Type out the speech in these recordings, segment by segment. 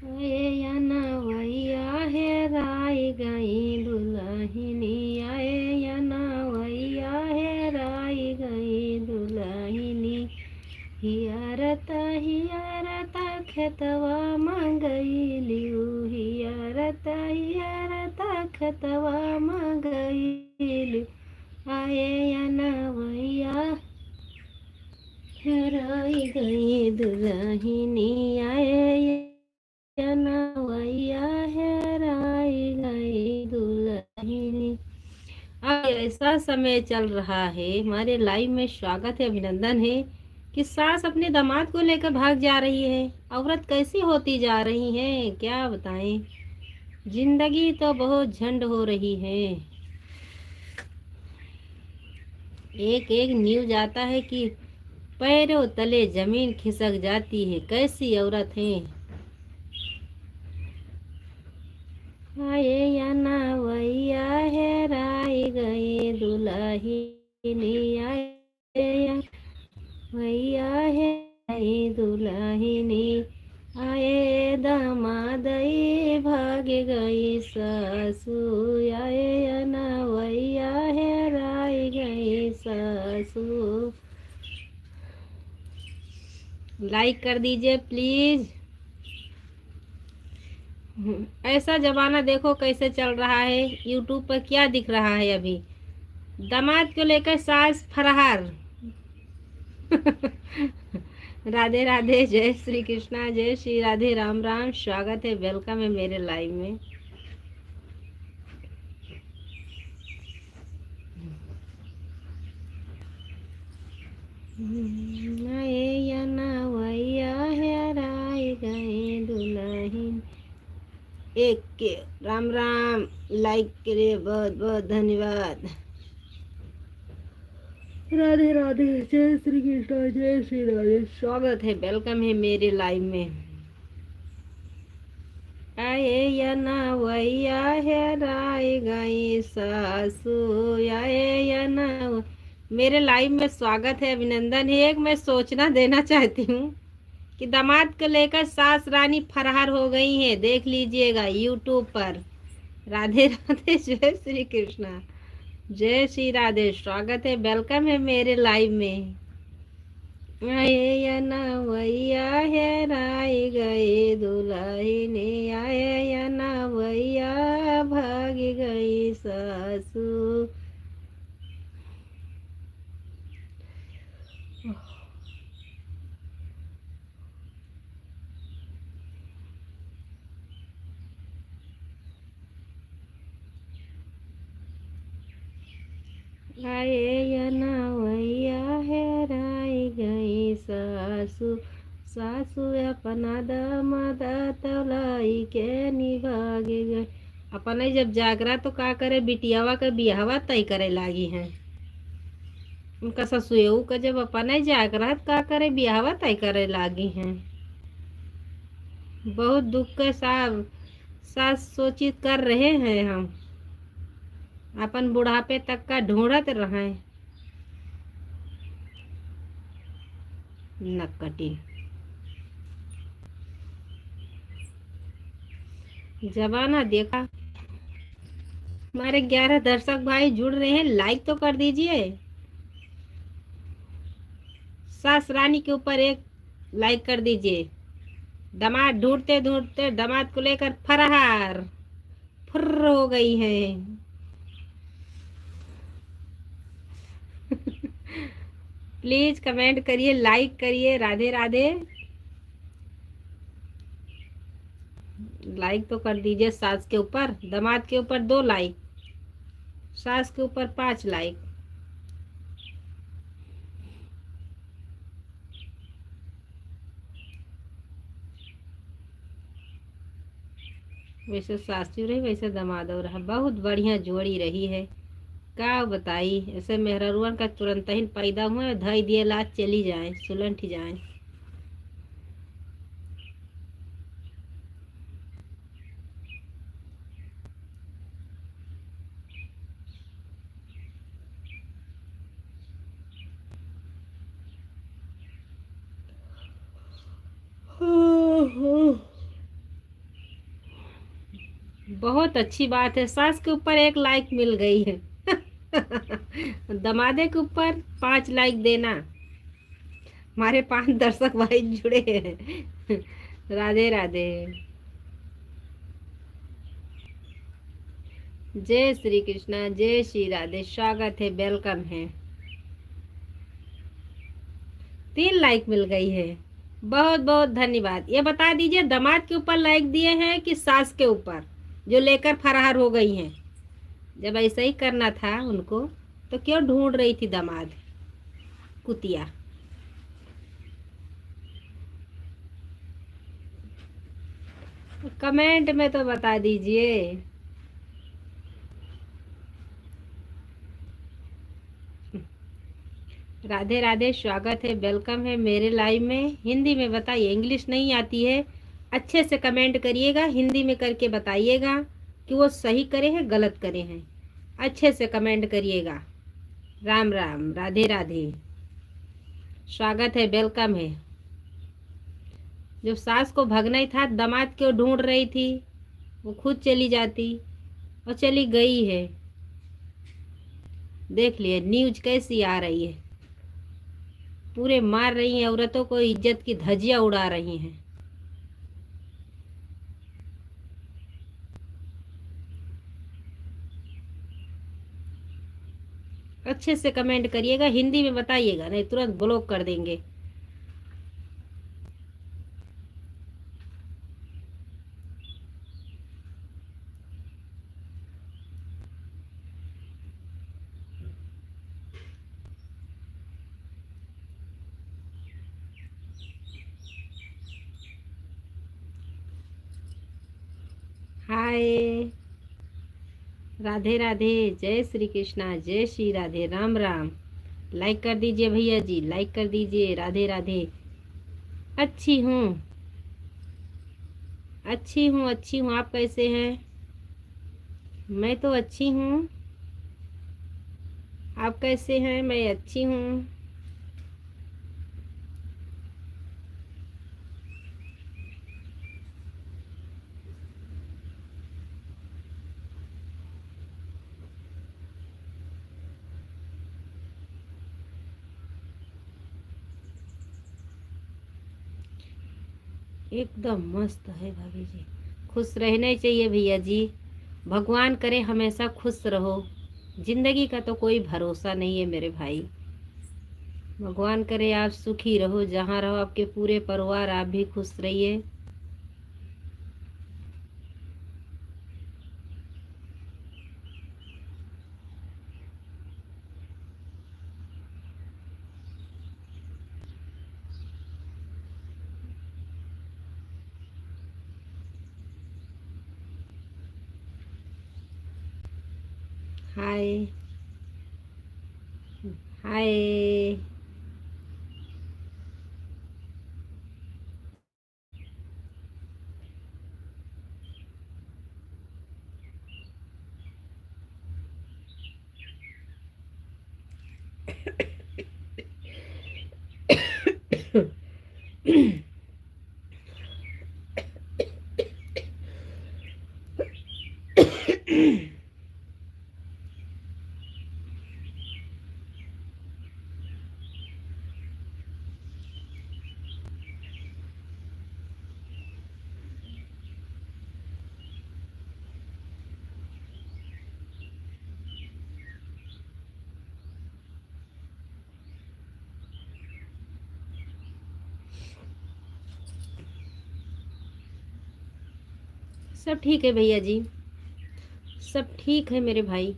आए या नवैया हेराई गई दुल्हनी, आए या नवैया हेराई गई दुल्हनी। हियरता खेतवा मंगैलियू, हियरता खेतवा मंगैलियू। आए या नवैया हेराई गई दुल्हनी, आए या नवैया हेराई गई दुल्हनी। अब ऐसा समय चल रहा है, हमारे लाइव में स्वागत है, अभिनंदन है कि सास अपने दामाद को लेकर भाग जा रही है। औरत कैसी होती जा रही है क्या बताएं। जिंदगी तो बहुत झंड हो रही है। एक एक न्यूज आता है कि पैरों तले जमीन खिसक जाती है। कैसी औरत है। आए या नवैया हेराई गई दुल्हनी, आए या भैया हेराई दुल्हनी। आए दामादई भाग गई सासू, आए या नवैया हेराई गई सासू। लाइक कर दीजिए प्लीज। ऐसा जमाना देखो कैसे चल रहा है। यूट्यूब पर क्या दिख रहा है अभी, दामाद को लेकर सास फरार। राधे राधे, जय श्री कृष्णा, जय श्री राधे, राम राम, स्वागत है, वेलकम है मेरे लाइव में। आए या नवैया हेराई गए दुल्हन। एक के राम राम, लाइक के लिए बहुत बहुत धन्यवाद। राधे राधे, जय श्री कृष्ण, जय श्री राधे, स्वागत है, वेलकम है मेरे लाइव में। आए या नवैया हेराई गई सासू, आए या नव। मेरे लाइव में स्वागत है, अभिनंदन है। एक मैं सूचना देना चाहती हूँ कि दामाद को लेकर सास रानी फरार हो गई हैं। देख लीजिएगा यूट्यूब पर। राधे राधे, जय श्री कृष्णा, जय श्री राधे, स्वागत है, वेलकम है मेरे लाइव में। आए या नवैया हेराई गई दुल्हनी, आए या नवैया भाग गई सासू। आए या नवैया हेराई गई सासू। सासू अपना दामाद तौलाई के निभाग गए। अपने जब जागरा तो का करे, बिटियावा का बियाहवा तय करे लागी हैं। उनका ससुएऊ का जब अपने जागरा का करे, बियाहवा तय करे लागी हैं। बहुत दुख के साथ सास सोचित कर रहे हैं हम। अपन बुढ़ापे तक का ढूंढत रहे नक्कटी। जमाना देखा। हमारे 11 दर्शक भाई जुड़ रहे हैं, लाइक तो कर दीजिए। सास रानी के ऊपर एक लाइक कर दीजिए। दामाद ढूंढते ढूंढते दामाद को लेकर फरार फुर्र हो गई है। प्लीज कमेंट करिए, लाइक करिए, राधे राधे। लाइक तो कर दीजिए। सास के ऊपर, दामाद के ऊपर 2 लाइक, सास के ऊपर 5 लाइक। वैसे सासू रही वैसे दामाद रहा, बहुत बढ़िया जोड़ी रही है। का बताई, ऐसे मेहररुअन का तुरंत ही पैदा हुए, धई दिए लाज चली जाए, सुलंठ जाए। बहुत अच्छी बात है, सास के ऊपर 1 लाइक मिल गई है। दमादे के ऊपर 5 लाइक देना। हमारे 5 दर्शक भाई जुड़े हैं। राधे राधे। जय श्री कृष्णा, जय श्री राधे, स्वागत है, वेलकम है। 3 लाइक मिल गई है, बहुत बहुत धन्यवाद। ये बता दीजिए दामाद के ऊपर लाइक दिए हैं कि सास के ऊपर, जो लेकर फरार हो गई हैं। जब ऐसा ही करना था उनको तो क्यों ढूंढ रही थी दामाद कुतिया। कमेंट में तो बता दीजिए। राधे राधे, स्वागत है, वेलकम है मेरे लाइव में। हिंदी में बताइए, इंग्लिश नहीं आती है। अच्छे से कमेंट करिएगा, हिंदी में करके बताइएगा कि वो सही करे हैं गलत करे हैं। अच्छे से कमेंट करिएगा। राम राम, राधे राधे, स्वागत है, वेलकम है। जो सास को भगना ही था, दामाद क्यों ढूंढ रही थी, वो खुद चली जाती और चली गई है। देख लिए न्यूज कैसी आ रही है, पूरे मार रही हैं औरतों को, इज्जत की धज्जियां उड़ा रही हैं। अच्छे से कमेंट करिएगा, हिंदी में बताइएगा, नहीं तुरंत ब्लॉक कर देंगे। हाय, राधे राधे, जय श्री कृष्णा, जय श्री राधे, राम राम। लाइक कर दीजिए भैया जी, लाइक कर दीजिए। राधे राधे। अच्छी हूँ, अच्छी हूँ, अच्छी हूँ, आप कैसे हैं? मैं तो अच्छी हूँ, आप कैसे हैं? मैं अच्छी हूँ। एकदम मस्त है भाभी जी, खुश रहना चाहिए भैया जी। भगवान करे हमेशा खुश रहो। जिंदगी का तो कोई भरोसा नहीं है मेरे भाई। भगवान करे आप सुखी रहो, जहाँ रहो आपके पूरे परिवार, आप भी खुश रहिए। हाय, हाय। सब ठीक है भैया जी, सब ठीक है मेरे भाई।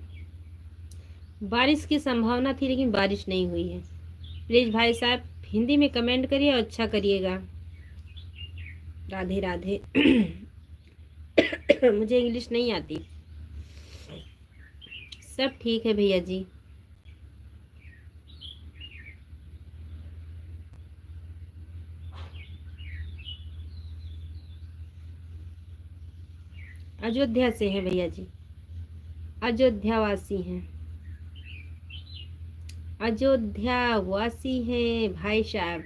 बारिश की संभावना थी लेकिन बारिश नहीं हुई है। प्लीज़ भाई साहब हिंदी में कमेंट करिए और अच्छा करिएगा। राधे राधे। मुझे इंग्लिश नहीं आती। सब ठीक है भैया जी। अयोध्या से हैं भैया जी, अयोध्या वासी हैं, अयोध्या वासी हैं भाई साहब।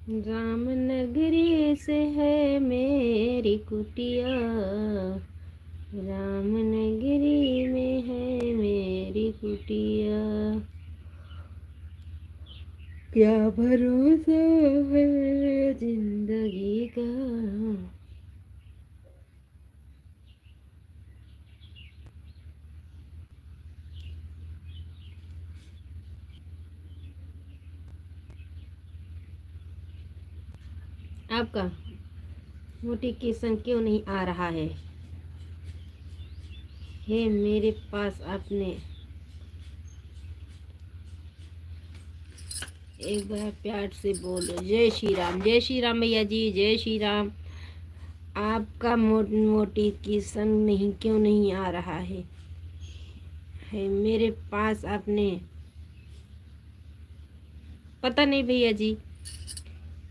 राम नगरी से है मेरी कुटिया, राम नगरी में है मेरी कुटिया, क्या भरोसा है जिंदगी का। आपका नोटिफिकेशन क्यों नहीं आ रहा है? मेरे पास आपने एक बार प्यार से बोलो जय श्री राम। जय श्री राम भैया जी, जय श्री राम। आपका नोटिफिकेशन नहीं क्यों नहीं आ रहा है? मेरे पास आपने, पता नहीं भैया जी,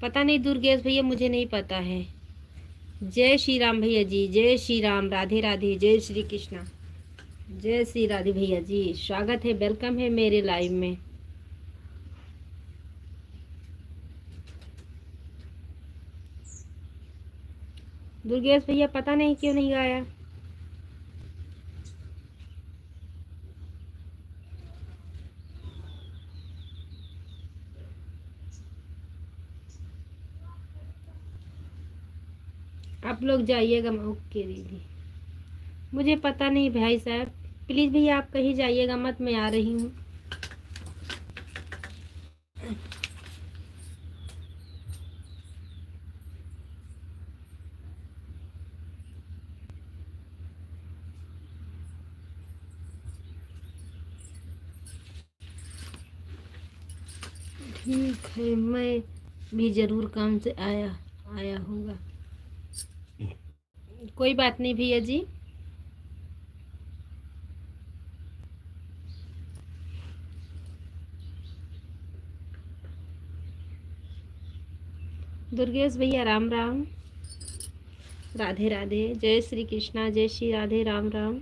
पता नहीं दुर्गेश भैया, मुझे नहीं पता है। जय श्री राम भैया जी, जय श्री राम, राधे राधे, जय श्री कृष्णा, जय श्री राधे भैया जी, स्वागत है, वेलकम है मेरे लाइव में। दुर्गेश भैया पता नहीं क्यों नहीं आया। आप लोग जाइएगा। ओके दीदी, मुझे पता नहीं भाई साहब, प्लीज़ भैया आप कहीं जाइएगा मत, मैं आ रही हूँ। ठीक है, मैं भी ज़रूर काम से आया होगा। कोई बात नहीं भैया जी। दुर्गेश भैया राम राम, राधे राधे, जय श्री कृष्णा, जय श्री राधे, राम राम।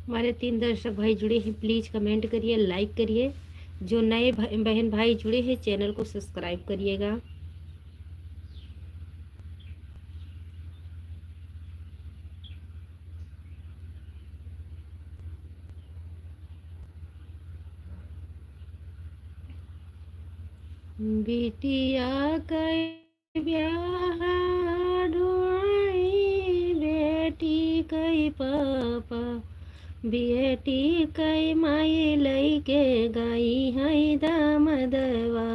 हमारे 3 दर्शक भाई जुड़े हैं, प्लीज़ कमेंट करिए, लाइक करिए। जो नए बहन भाई जुड़े हैं चैनल को सब्सक्राइब करिएगा। बिटिया कई ब्याह ढूंढई, बेटी कई पापा, बेटी कई माई लईके गाई हई दामदवा,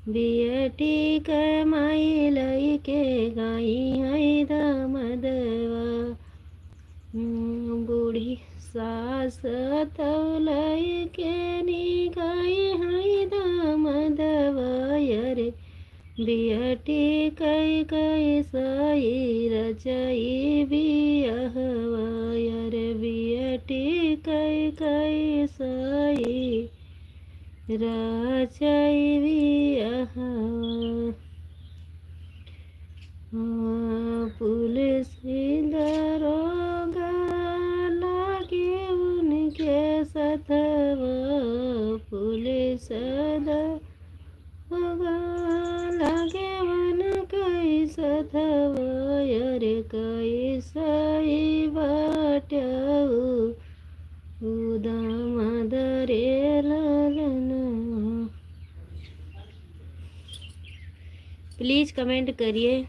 बेटी कई माई लईके गाई हई दामदवा, बूढ़ी सास तौलई के निगाई हई दामदवा, रे बियटी कई कई सई रचई बियहवा, रे बियटी कई कई सई रचई बियहवा। पुलिस दरोगा लागे उनके सथवा, पुलिस दरोगा लागे उनके सथवा, रे कई सही बाटऊ उदाम दरे ललना। प्लीज़ कमेंट करिए।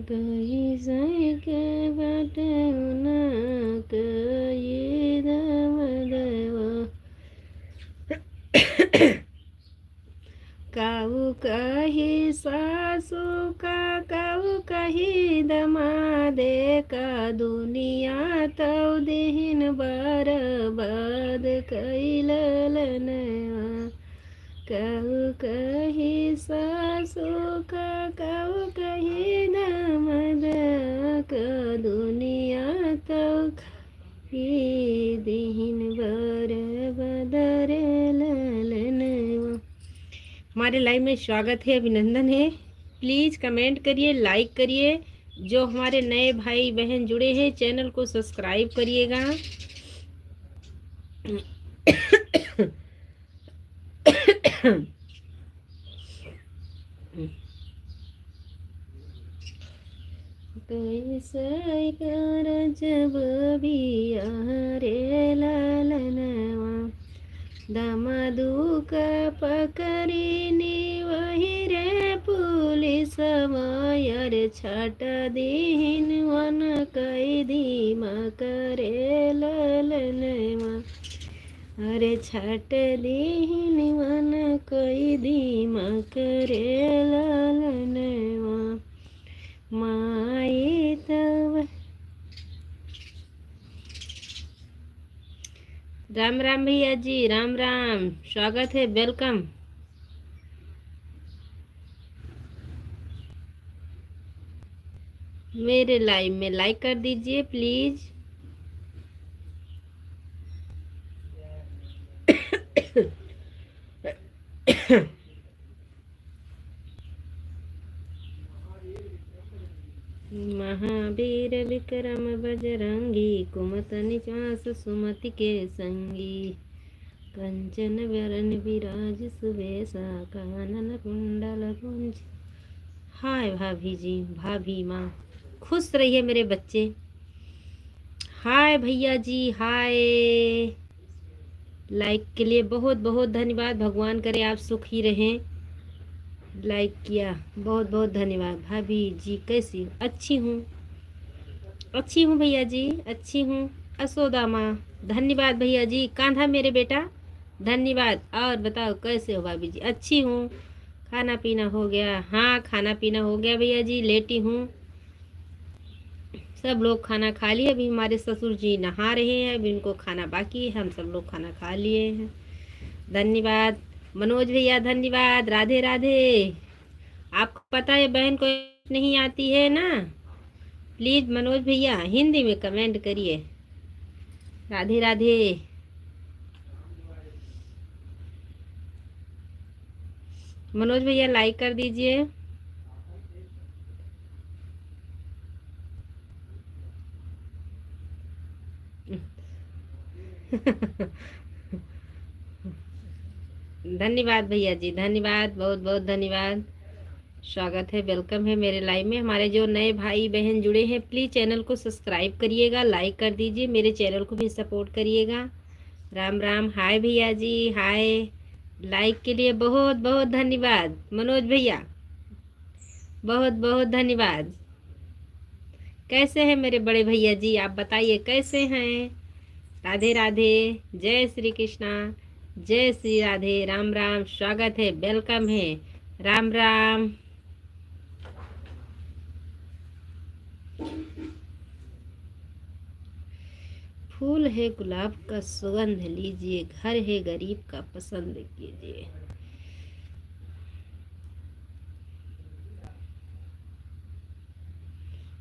कहीं सही के बटना कई दमदवा, काऊ कही सासू का, काऊ कही दमादे का, दुनिया तो दिन बर्बाद कई ललनवा, कहु कही सासु का कहु कही नमद का दुनिया तो दीन बर बदर ललन। हमारे लाइव में स्वागत है, अभिनंदन है। प्लीज़ कमेंट करिए, लाइक करिए। जो हमारे नए भाई बहन जुड़े हैं चैनल को सब्सक्राइब करिएगा। कैसे कर जब भी रे लालनवा दमदू का पकड़ीनी वही रे पुलिस मायर छट दीन वन कैदी करे ललनवा। अरे छट दीन वन कैदी करे ललनवा। माई तब राम राम भैया जी, राम राम, स्वागत है, वेलकम। मेरे लाइव में लाइक कर दीजिए प्लीज। महावीर विक्रम बजरंगी कुमत निचास सुमति के संगी कंचन वरन विराज सुबेसा कानन कुंडल कुंज। हाय भाभी जी, भाभी माँ, खुश रहिए मेरे बच्चे। हाय भैया जी, हाय। लाइक के लिए बहुत बहुत धन्यवाद। भगवान करे आप सुखी रहें। लाइक किया, बहुत बहुत धन्यवाद। भाभी जी कैसी? अच्छी हूँ, अच्छी हूँ भैया जी, अच्छी हूँ। असोदा माँ, धन्यवाद भैया जी। कांधा मेरे बेटा, धन्यवाद। और बताओ कैसे हो भाभी जी? अच्छी हूँ। खाना पीना हो गया? हाँ खाना पीना हो गया भैया जी, लेटी हूँ। सब लोग खाना खा लिए। अभी हमारे ससुर जी नहा रहे हैं, अभी उनको खाना बाकी है। हम सब लोग खाना खा लिए हैं। धन्यवाद मनोज भैया, धन्यवाद। राधे राधे। आपको पता है बहन को नहीं आती है ना, प्लीज मनोज भैया हिंदी में कमेंट करिए। राधे राधे। मनोज भैया लाइक कर दीजिए। धन्यवाद भैया जी, धन्यवाद, बहुत बहुत धन्यवाद। स्वागत है, वेलकम है मेरे लाइव में। हमारे जो नए भाई बहन जुड़े हैं प्लीज़ चैनल को सब्सक्राइब करिएगा, लाइक कर दीजिए, मेरे चैनल को भी सपोर्ट करिएगा। राम राम। हाय भैया जी, हाय। लाइक के लिए बहुत बहुत धन्यवाद मनोज भैया, बहुत बहुत धन्यवाद। कैसे हैं मेरे बड़े भैया जी? आप बताइए कैसे हैं? राधे राधे। जय श्री कृष्णा, जय श्री राधे। राम राम, स्वागत है, वेलकम है। राम राम। फूल है गुलाब का सुगंध लीजिए, घर है गरीब का पसंद कीजिए।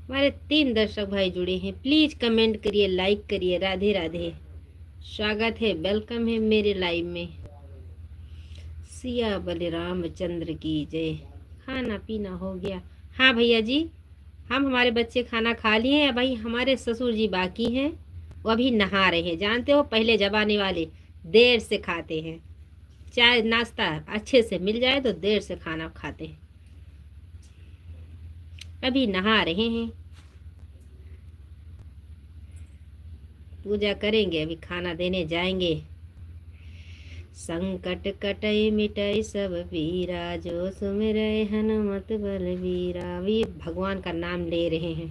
हमारे 3 दर्शक भाई जुड़े हैं, प्लीज कमेंट करिए, लाइक करिए। राधे राधे, स्वागत है, वेलकम है मेरे लाइव में। सिया बलराम चंद्र की जय। खाना पीना हो गया? हाँ भैया जी, हमारे बच्चे खाना खा लिए हैं। भाई हमारे ससुर जी बाकी हैं, वो अभी नहा रहे हैं। जानते हो पहले जमाने वाले देर से खाते हैं, चाय नाश्ता अच्छे से मिल जाए तो देर से खाना खाते हैं। अभी नहा रहे हैं, पूजा करेंगे, अभी खाना देने जाएंगे। संकट कटई मिटई सब पीरा, जो सुमिरै हनुमत बलबीरा। वे भगवान का नाम ले रहे हैं।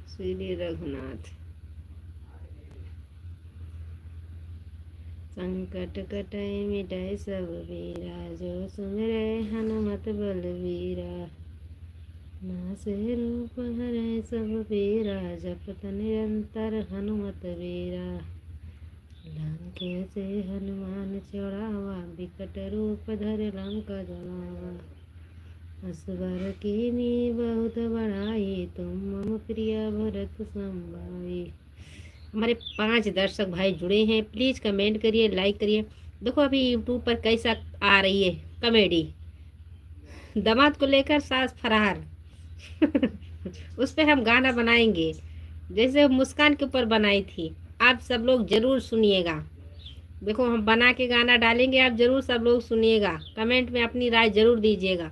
श्री रघुनाथ। संकट कटई मिटई सब पीरा, जो सुमिरै हनुमत बलबीरा। नासे रूप हरै सब पीरा, जपत निरंतर हनुमत वीरा। लंके से हनुमान चढ़ावा, बिकट रूप धरे लंका जलावा। असवर कीनी बहुत बढ़ाई, तुम मम प्रिय भरत संभाई। हमारे 5 दर्शक भाई जुड़े हैं, प्लीज कमेंट करिए, लाइक करिए। देखो अभी यूट्यूब पर कैसा आ रही है कॉमेडी, दामाद को लेकर सास फरार। उस पे हम गाना बनाएंगे, जैसे मुस्कान के ऊपर बनाई थी। आप सब लोग जरूर सुनिएगा। देखो हम बना के गाना डालेंगे, आप जरूर सब लोग सुनिएगा, कमेंट में अपनी राय जरूर दीजिएगा।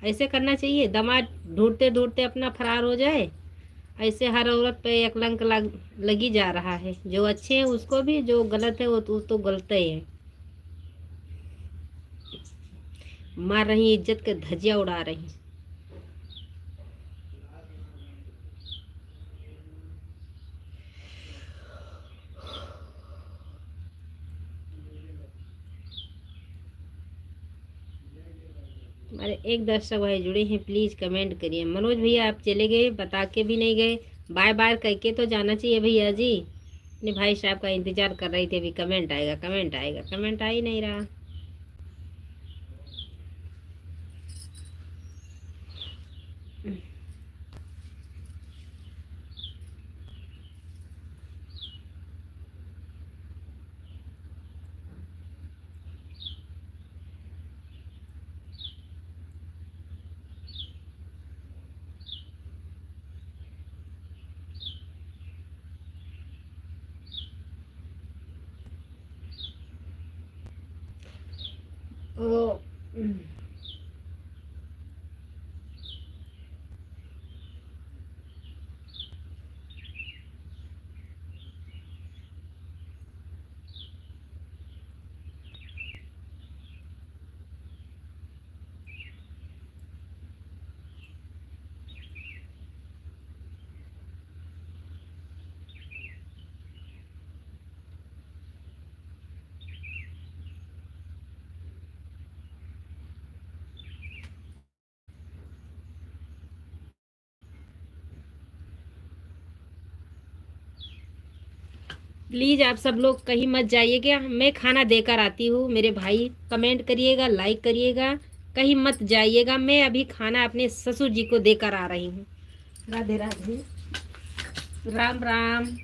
ऐसे करना चाहिए, दामाद ढूंढते ढूंढते अपना फरार हो जाए। ऐसे हर औरत पे एक लगी जा रहा है, जो अच्छे हैं उसको भी, जो गलत है वो तो गलत ही है। मार रही इज्जत के धज्जियां उड़ा रही। हमारे एक दर्शक भाई जुड़े हैं, प्लीज कमेंट करिए। मनोज भैया आप चले गए, बता के भी नहीं गए, बाय बाय कह के तो जाना चाहिए भैया जी। अपने भाई साहब का इंतजार कर रही थी, अभी कमेंट आएगा कमेंट आएगा, कमेंट आ ही नहीं रहा। ओ प्लीज आप सब लोग कहीं मत जाइएगा, मैं खाना देकर आती हूँ। मेरे भाई कमेंट करिएगा, लाइक करिएगा, कहीं मत जाइएगा। मैं अभी खाना अपने ससुर जी को देकर आ रही हूँ। राधे राधे, राम राम।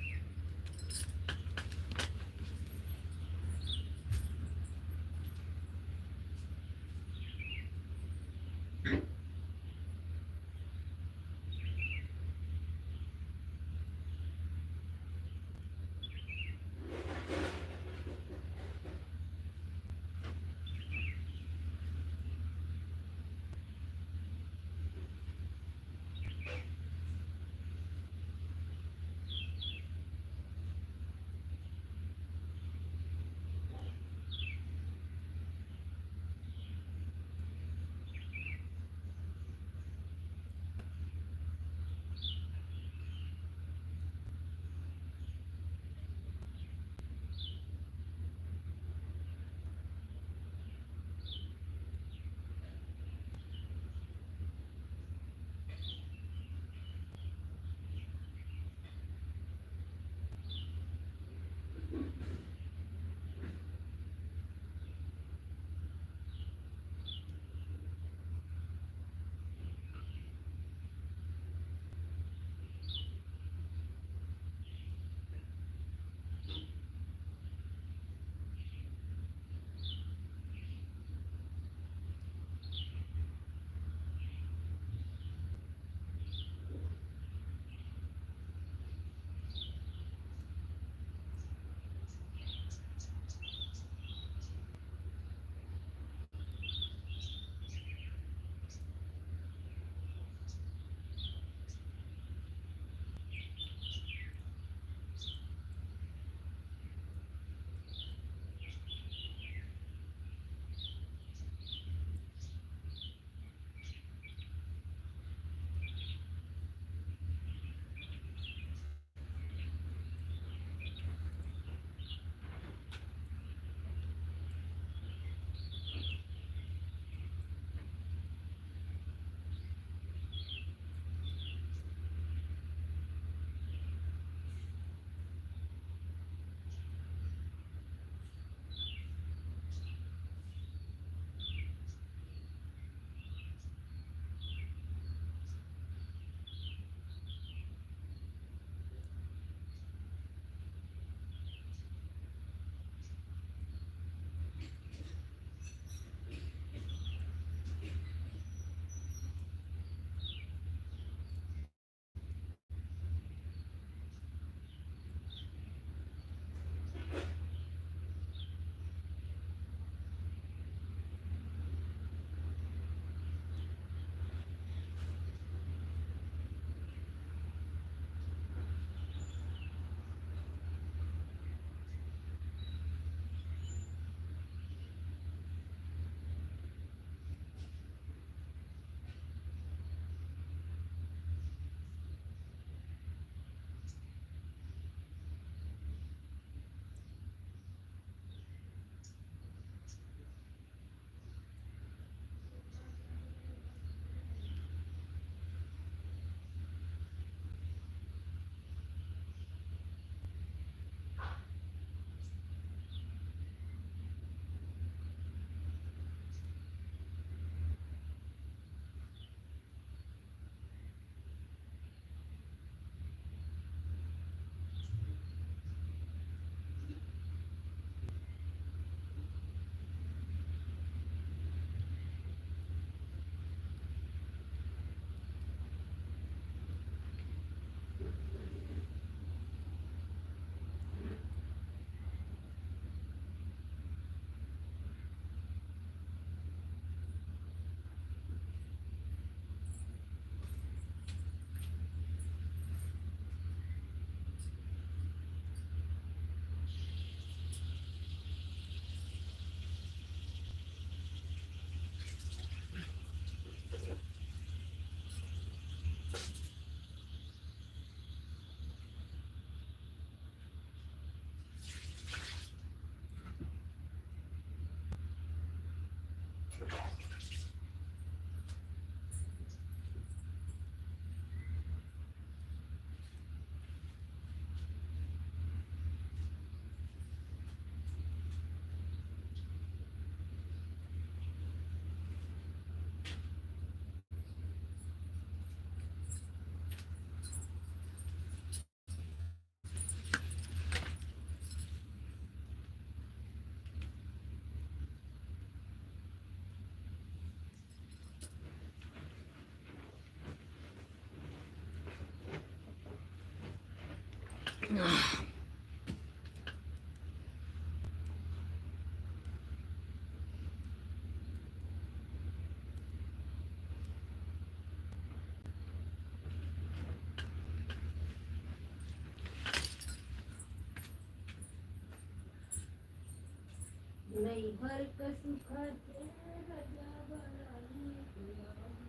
नहीं भर का सुखाते रजा बनाई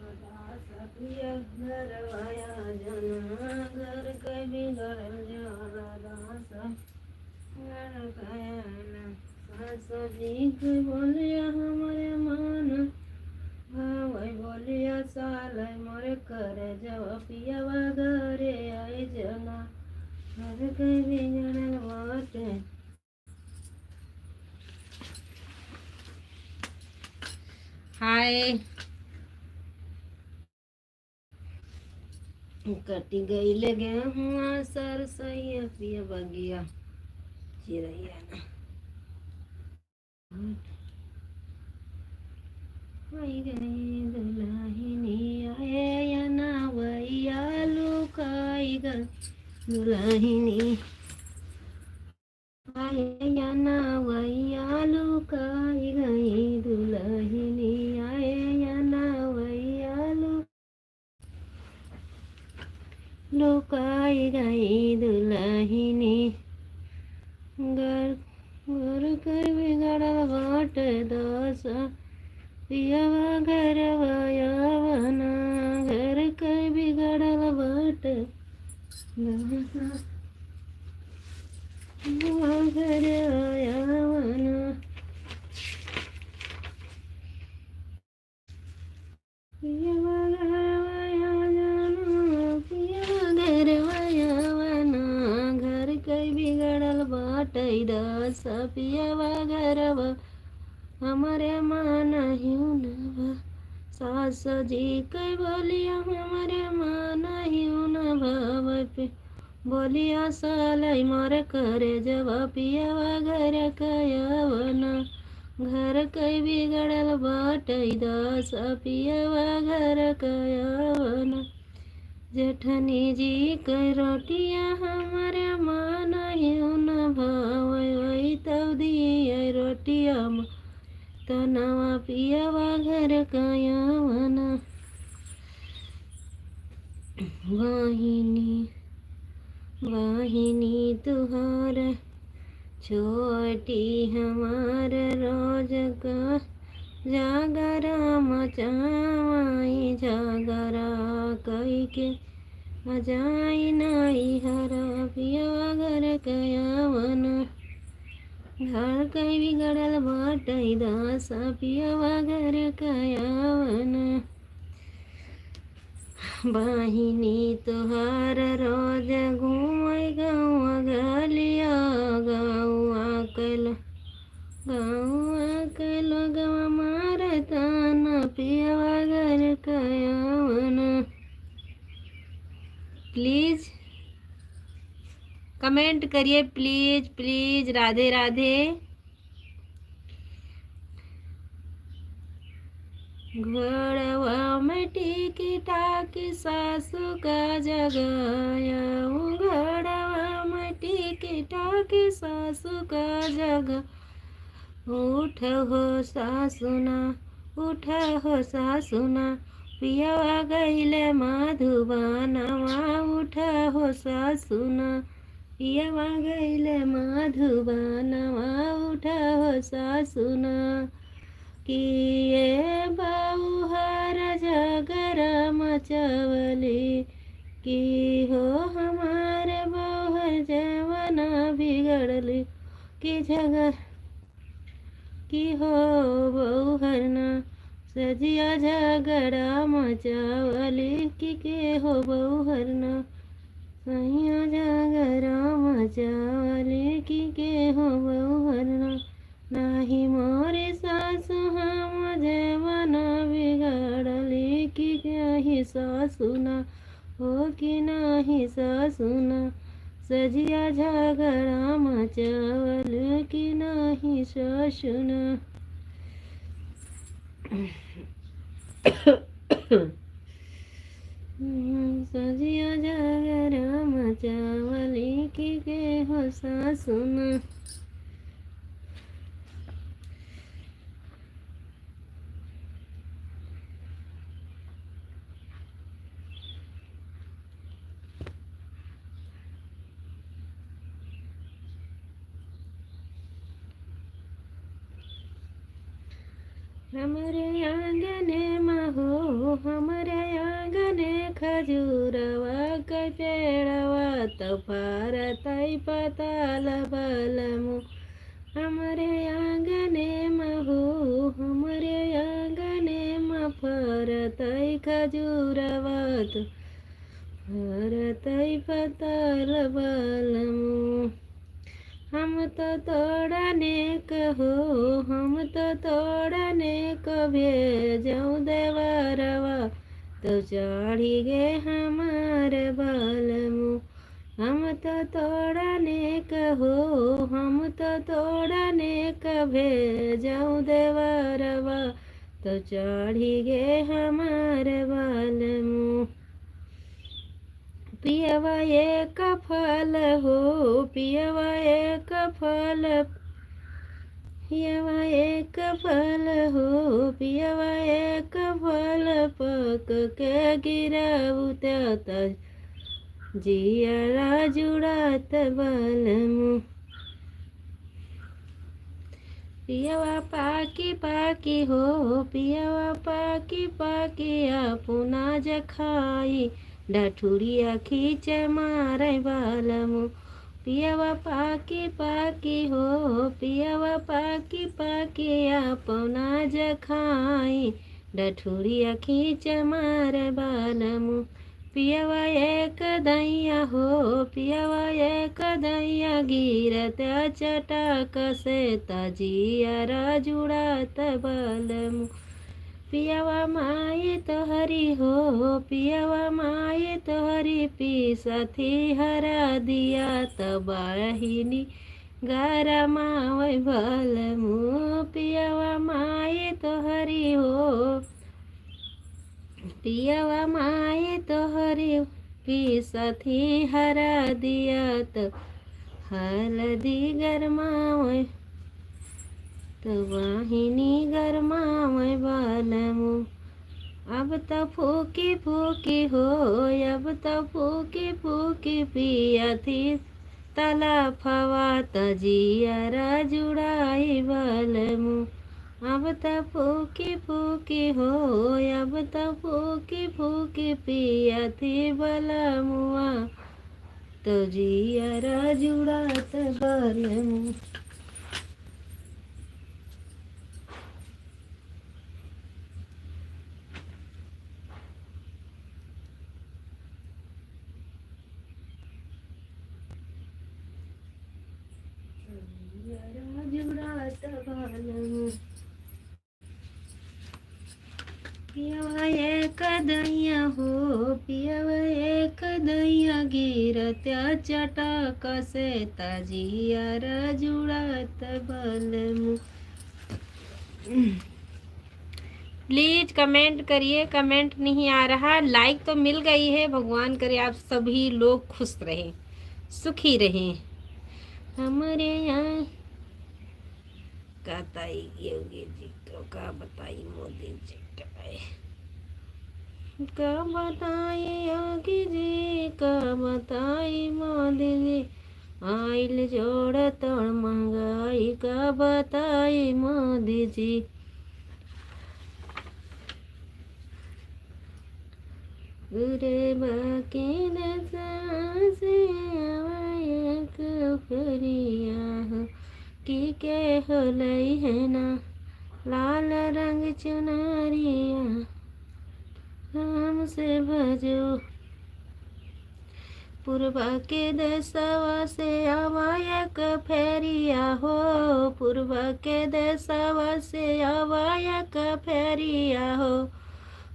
सखिया घर आया जना घर कभी घर जाना दास घर गया सासो जी के बोलिया हमारे मन भाई बोलिया साल मोरे कर जब पिया घरे आई जना घर कभी जन बाटे हाय कटी गई ले गया हुआ सर सही पिया बगिया चिड़ैया ना आई गई दुल्हनी आए या ना वैया लुकाई गई दुल्हनी आए या ना वैया लुकाई गई दुल्हनी आए या ना वैया लुकाई गई दुल्हनी घर घर कर बिगड़ बाट दस पियावा घर वयावना घर कर बिगड़ बाट घर वयावना पियावा घर वया जाना पियावा घर वयावना घर कर बिगड़ल बाट दस पियावा घर हमारे मान हिउ न सास जी कई बोलिया हमारे मान हिउ न भाव पे बोलिया सालाई मोर करे जब पियावा घर कयावना घर कई बिगड़ल बाट दस पियावा घर कयावना जेठनी जी कई रोटिया हमारे मान हिउ न भाव वही तब दिए रोटिया तनवा पियावा घर कयावना वाहिनी वाहिनी तुहार छोटी हमार रोज का जागरा मचावाई जागरा कई के अजाई नाई हरा पियावा घर कयावना घर कई बिगड़ल बाट दस पियावा घर कयावना बहिनी तुहार रोज घूमय गाँव गलिया गौआ कल गवा मारता न पियावा घर कयावना प्लीज कमेंट करिए प्लीज प्लीज राधे राधे घड़वा में टिकी टाकी सासू का जगाया घड़वा में टिकी टाकी सासू का जगह उठ हो सासुना उठ हो सासुना पियावा गईले माधुबनवा उठ हो सासुना पियावा गईले माधुबनवा उठ हो सासुना किए बहुहर झगड़ा मचवली की हो हमारे बहुहर जवना बिगड़ली की जगह की हो बहुहरना सजिया झगड़ा मचावली के हो बहुहरना सैया झगड़ा मचावली के हो बहुहरना नाही मोरे सासु हम जेवन बिगाड़ली की नहीं सासुना हो कि नहीं सासुना सजिया झगड़ा मचावल की नहीं सासुना। सजिया झगड़ा मचावली की के हो सासुना। हमारे आंगने में हो हमारे आंगने खजूरवा के पेड़वा तो फारतई पताल बलमु हमारे आंगने में हो हमारे आंगने में फरतई खजूरवा तो फारतई पताल बलमु हम तो तोड़ने कहो हम तो तोड़ने को भेजऊँ देवरवा तो चढ़ी गे हमारे बालमु हम तो तोड़ने कहो हम तो तोड़ने को भेजऊँ देवरवा तो चढ़ी गे हमारे बालमु पियवा एक फल हो पियवा एक फल पियवा एक फल हो पियवा एक फल पक के गिराऊ त्यात जियरा जुड़ात बलमु पियवा पाकी पाकी हो पियवा पाकी पाकी अपना जखाई डठुरिया खींच मारे बालमु पियवा पाकी पाकी हो पियवा पाकी पाकी अपना जखाई डठुरिया खींच मारे बालमु पियवा एक दैया हो पियवा एक दैया गिरत चटक से तजियरा जुड़ात बालमु पियवा माई तोहरी हो पियवा माई तोहरी पीसथी हरा दिया तबाहिनी गरमावै बलमु पियवा माई तोहरी हो पियवा माई तोहरी पीसथी हरा दिया तो हल्दी गरमावै तो वाहिनी गरमावै बालमु अब तो फूकी फूकी हो अब तो फूकी फूकी पिया थी तला फवा तजियरा जुड़ाई बालमु अब तो फूकी फूकी हो अब तो फूकी फूकी पिया थी बलमुआ तो जियरा जुड़ात बालमु जुड़ात बालमु पियवा एक दैया हो पियवा एक दैया गिरत्या चटक से तजियरा जुड़ात बालमु। प्लीज कमेंट करिए कमेंट नहीं आ रहा लाइक तो मिल गई है भगवान करे आप सभी लोग खुश रहें सुखी रहें हमारे यहाँ का योगी जी को का बताई मोदी जी का बताई योगी जी का बताई मोदी जी आइल जोड़ तोड़ महंगाई का बताई मोदी जी गुरे बाकी से फरिया के होलई है ना लाल रंग चुनरिया राम से भजो। पूर्वा के देशवा से आवायक फेरिया हो, पूर्वा के देशवा से आवायक फेरिया हो,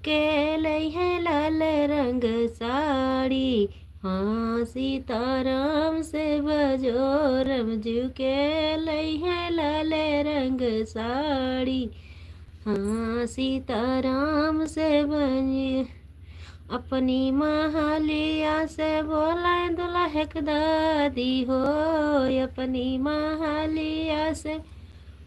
के लई है लाल रंग साड़ी। हाँ सीताराम से बजो रमजू के लई है लाल रंग साड़ी। हाँ सीताराम से बजे अपनी महालिया से बोला दुल्हक दादी हो, अपनी महालिया से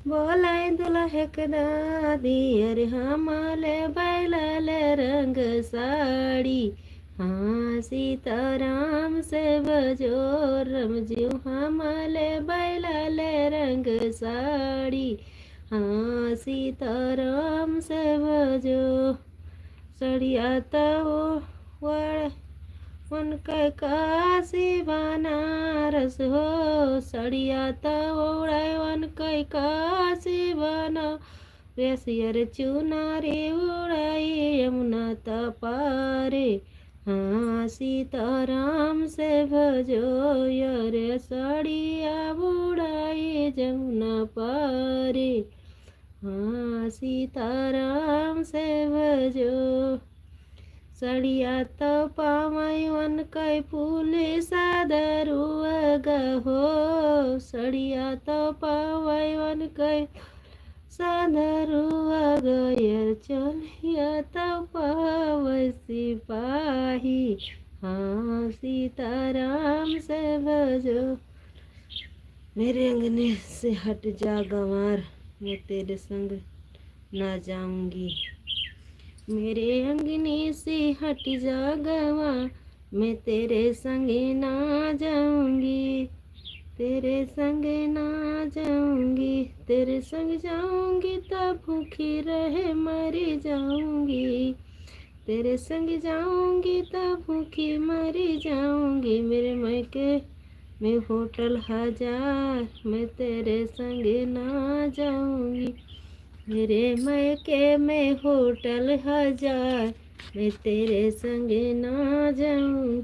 बोला दुल्हक दादी। अरे हमारे बैलाल रंग साड़ी। हाँ सीताराम से बजो रमजू हमारे बैलाल रंग साड़ी। हाँ सीताराम से बजो सड़िया तो वड़ वन काशी बनारस हो, सड़िया तो उड़ाए वन काशी बना रेसियर चुनारे उड़ाई यमुना पारे। हाँ सीताराम से भजो यर सड़िया बुड़ाई जमुना पारे। हाँ सीताराम से भजो सड़िया तो पावई वन कै पुलिस दरुआ हो, सड़िया तो पावई वन कै साधरुआ गयर चलिया तो पावई सिपाही। हाँ सीताराम से भजो मेरे अंगने से हट जा गंवार, मैं तेरे संग ना जाऊंगी। मेरे अंगने से हट जा गंवार, मैं तेरे संग ना जाऊंगी, तेरे संग ना जाऊंगी। तेरे संग जाऊंगी तब भूखी रहे मरी जाऊंगी, तेरे संग जाऊंगी तब भूखी मरी जाऊंगी। मेरे मैके मैं होटल हजार, मैं तेरे संग ना जाऊंगी। मेरे मैके में होटल हजार, मैं तेरे संग ना जाऊं।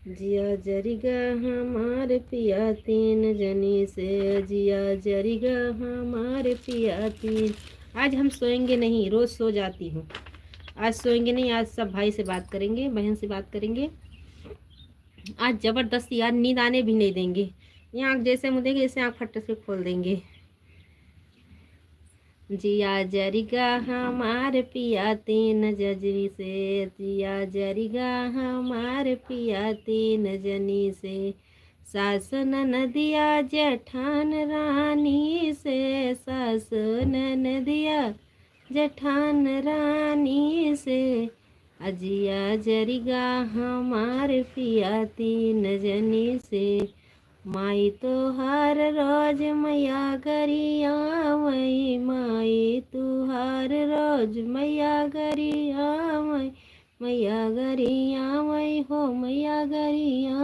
जिया जरिगा हमारे पिया तीन जनी से, जिया जरिगा हमारे पिया तीन। आज हम सोएंगे नहीं, रोज़ सो जाती हूँ, आज सोएंगे नहीं। आज सब भाई से बात करेंगे, बहन से बात करेंगे। आज ज़बरदस्ती यार नींद आने भी नहीं देंगे। ये आँख जैसे मुँह ऐसे आँख फट से खोल देंगे। जिया जरिगा हमार पिया तीन जजनी से, जिया जरिगा हमार पिया तीन जनी से। सास ननदिया जेठान रानी से, सास ननदिया जेठान रानी से। अजिया जरिगा हमार पिया तीन जनी से। माई तो हर रोज मैया गरिया मई, माई तू हर रोज मैया गरिया मई, मैया गरिया मई हो मैया गरिया।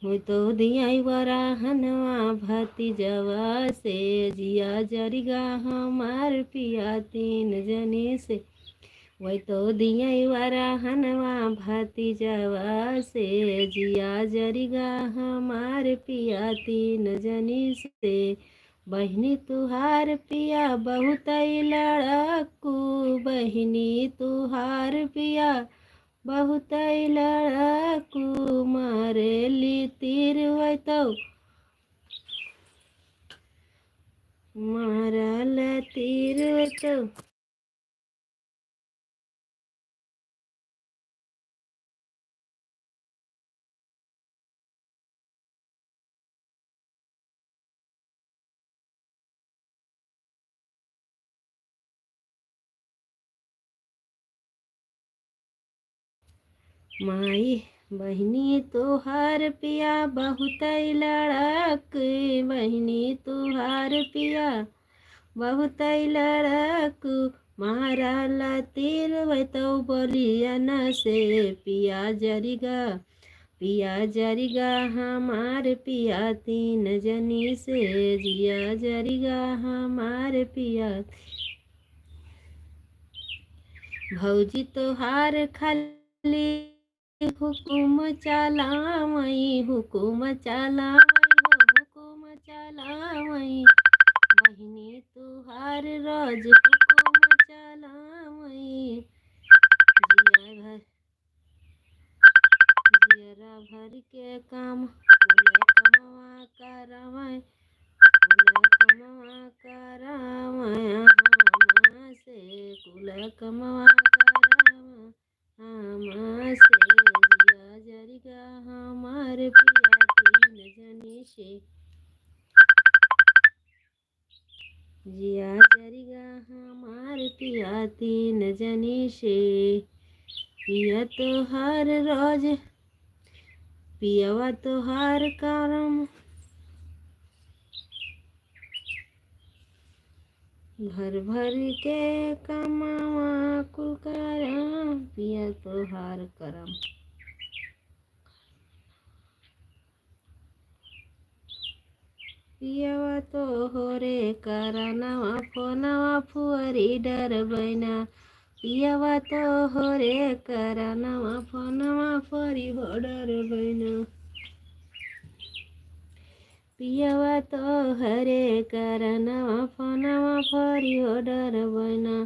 हो तो दिया बरा हनवा भाती जवा से, जिया जरिगा हमार पिया तीन जने से। वही तो दिया वारा हनवा भाती जवा से, जिया जरिगा हमार पिया तीन जनी से। बहनी तुहार पिया बहुत लड़कू, बहनी तुहार पिया बहुत लड़कू। मारे ली तीर वही तो मारल तीर तो। माई बहनी तुहार पिया बहुत लड़क, बहनी तुहार पिया बहुत लड़क। मारा तीर वह तो बोलिया न से पिया जरिगा पिया जरिगा हमार पिया तीन जनी से जिया जरिगा हमार पिया। भौजी तोहार खाली हुकुम चलावई हुकुम चलावई हो हुकुम चलावई। बहिनी तुहार रोज हुकुम चलावई। जियरा भर के काम कुल कमवा करवई कुल कमवा करवई हमा से कुल कमवा करवई हमा से। जिया जरिगा हमार पिया तीन जनी से जिया जरिगा हमार पिया तीन जनी से। पिया तोहार रोज पियवा तोहार करम भर भर के कमावा कुल करम। पिया तोहार करम पियवा तोहरे करनवा फोनवा फुअरी डरबैना। पियवा तोहरे करनवा फोनवा फुअरी डरबैना। पियवा तोहरे करनवा फोनवा फुअरी डरबैना।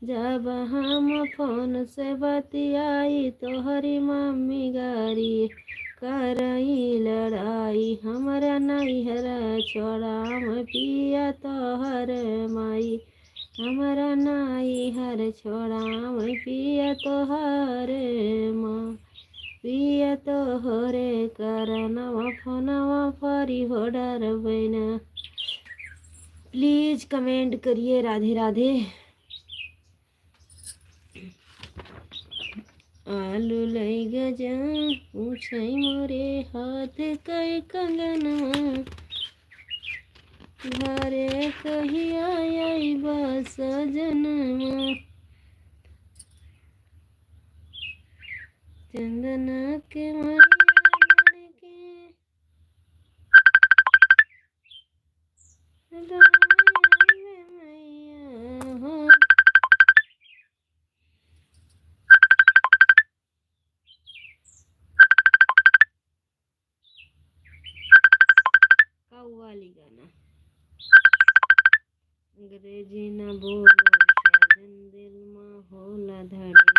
जब हम फोन से बतियाई तोहरी मम्मी गारी करई लड़ाई। हमरा नैहर छोड़ाम पिया तोहर माई हमरा नैहर छोड़ाम पिया तोहर माँ। पिया तोहरे करनवा फोनवा फरी हो डरबैना। प्लीज कमेंट करिए राधे राधे। आलू लई गजा पूछई मोरे हाथ कई कंगनवा। घरे कहिया आइबा सजनवा। चंदना के मैया मैया हो। कव्वाली गाना अंग्रेजी न बोलो साजन दिल में होला धड़कन।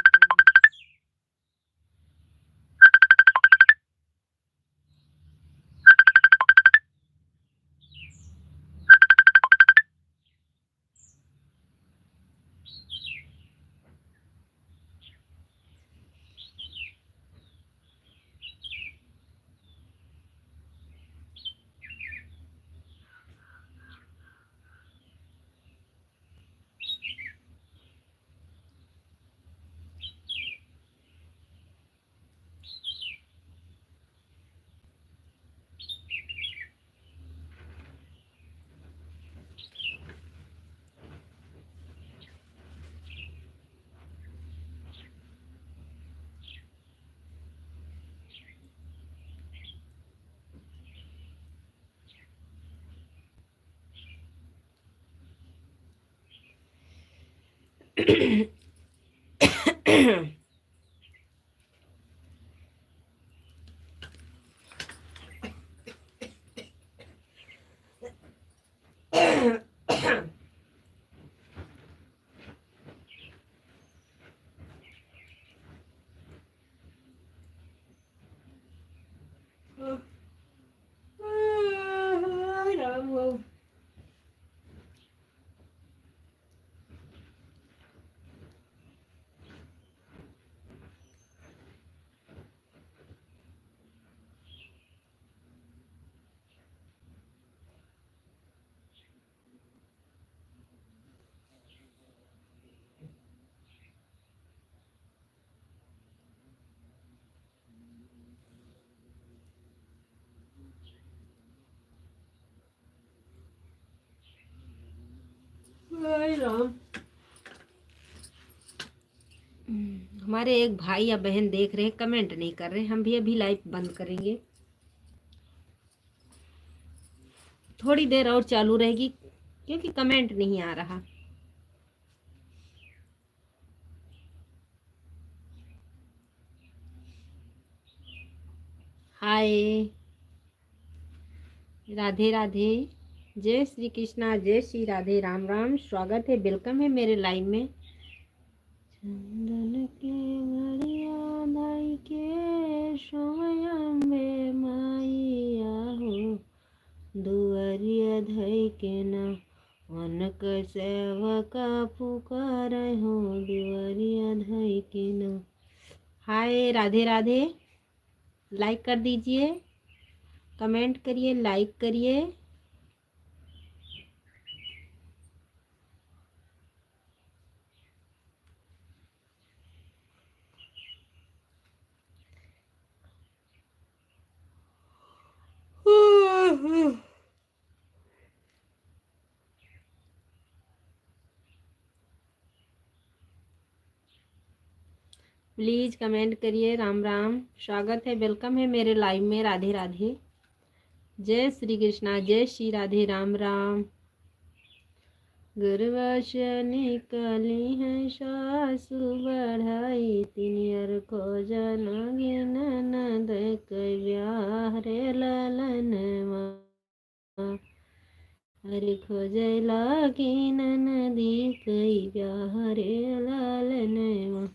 हमारे एक भाई या बहन देख रहे हैं, कमेंट नहीं कर रहे। हम भी अभी लाइव बंद करेंगे, थोड़ी देर और चालू रहेगी क्योंकि कमेंट नहीं आ रहा। हाय, राधे राधे, जय श्री कृष्णा, जय श्री राधे, राम राम, स्वागत है, वेलकम है मेरे लाइव में। चंदन के घड़िया धाई के सोयम में माइया हो, दुआरिया धई के ना अनक सेवका पुकार हो, दुआरिया धई के ना। हाय, राधे राधे, लाइक कर दीजिए, कमेंट करिए, लाइक करिए। प्लीज़ कमेंट करिए। राम राम, स्वागत है, वेलकम है मेरे लाइव में। राधे राधे, जय श्री कृष्णा, जय श्री राधे, राम राम। गुरुवास निकली है सासु बढ़ाई, तिनियर खोजन गिन न देख ब्याह रे ललन अरे खोजला गिन न देख ब्याह रे ललन।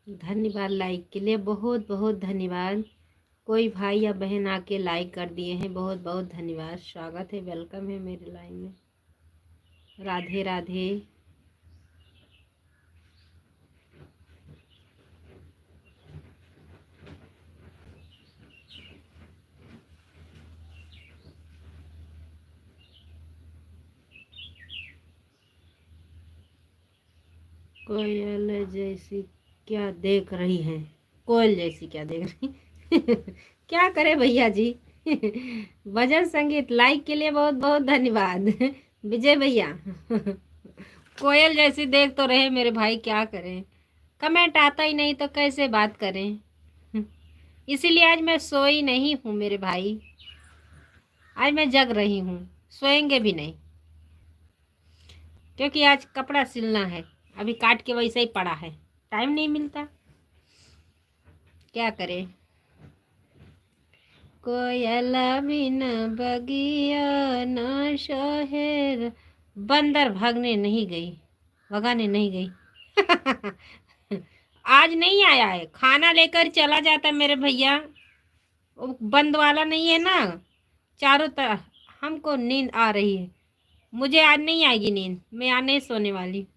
धन्यवाद लाइक के लिए, बहुत बहुत धन्यवाद। कोई भाई या बहन आके लाइक कर दिए हैं, बहुत बहुत धन्यवाद, स्वागत है, वेलकम है मेरे लाइव में। राधे राधे। कोयल जैसी क्या देख रही हैं? कोयल जैसी क्या देख रही क्या करे भैया जी भजन संगीत लाइक के लिए बहुत बहुत धन्यवाद विजय भैया कोयल जैसी देख तो रहे मेरे भाई, क्या करें, कमेंट आता ही नहीं तो कैसे बात करें। इसीलिए आज मैं सोई नहीं हूँ मेरे भाई, आज मैं जग रही हूँ, सोएंगे भी नहीं क्योंकि आज कपड़ा सिलना है, अभी काट के वैसे ही पड़ा है, टाइम नहीं मिलता, क्या करें। कोयल बिन बगिया न शहर, बंदर भागने नहीं गई, भगाने नहीं गई आज नहीं आया है, खाना लेकर चला जाता मेरे भैया, वो बंद वाला नहीं है ना, चारों तरफ हमको नींद आ रही है, मुझे आज नहीं आएगी नींद, मैं आज नहीं सोने वाली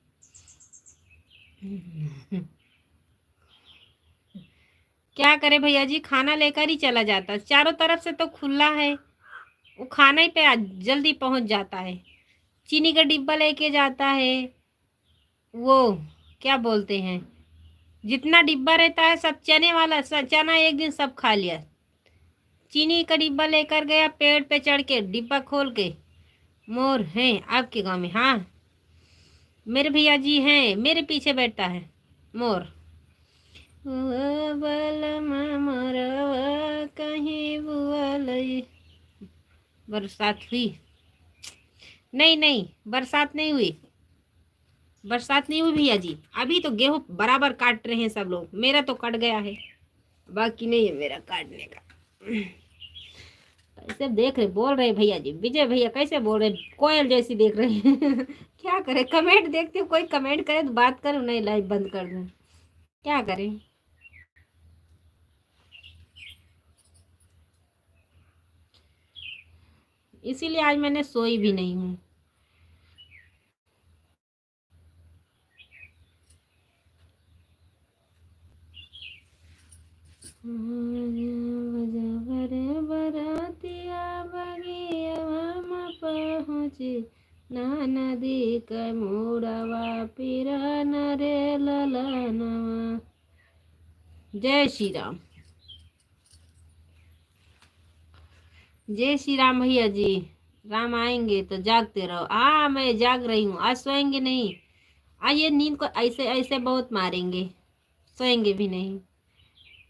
क्या करे भैया जी, खाना लेकर ही चला जाता, चारों तरफ से तो खुला है, वो खाना ही पे जल्दी पहुंच जाता है, चीनी का डिब्बा लेके जाता है, वो क्या बोलते हैं, जितना डिब्बा रहता है सब चने वाला, चना एक दिन सब खा लिया, चीनी का डिब्बा लेकर गया, पेड़ पे चढ़ के डिब्बा खोल के। मोर हैं आपके गांव में? हाँ मेरे भैया जी हैं, मेरे पीछे बैठता है मोर, बलमा मरवा कहीं बुअल। बरसात हुई? नहीं नहीं, बरसात नहीं हुई, बरसात नहीं हुई भैया जी। अभी तो गेहूं बराबर काट रहे हैं सब लोग, मेरा तो कट गया है, बाकी नहीं है मेरा काटने का। कैसे देख रहे, बोल रहे भैया जी, विजय भैया कैसे बोल रहे, कोयल जैसी देख रहे हैं। क्या करें, कमेंट देखते हो, कोई कमेंट करे तो बात करूं, नहीं लाइव बंद कर दूं, क्या करें। इसीलिए आज मैंने सोई भी नहीं हूँ। बरातिया बगिया पहुँचे ना नदी के मोड़वा पिरा नरे ललनवा। जय श्री राम, जय श्री राम भैया जी। राम आएंगे तो जागते रहो। मैं जाग रही हूँ, आज सोएंगे नहीं। ये नींद को ऐसे ऐसे बहुत मारेंगे, सोएंगे भी नहीं।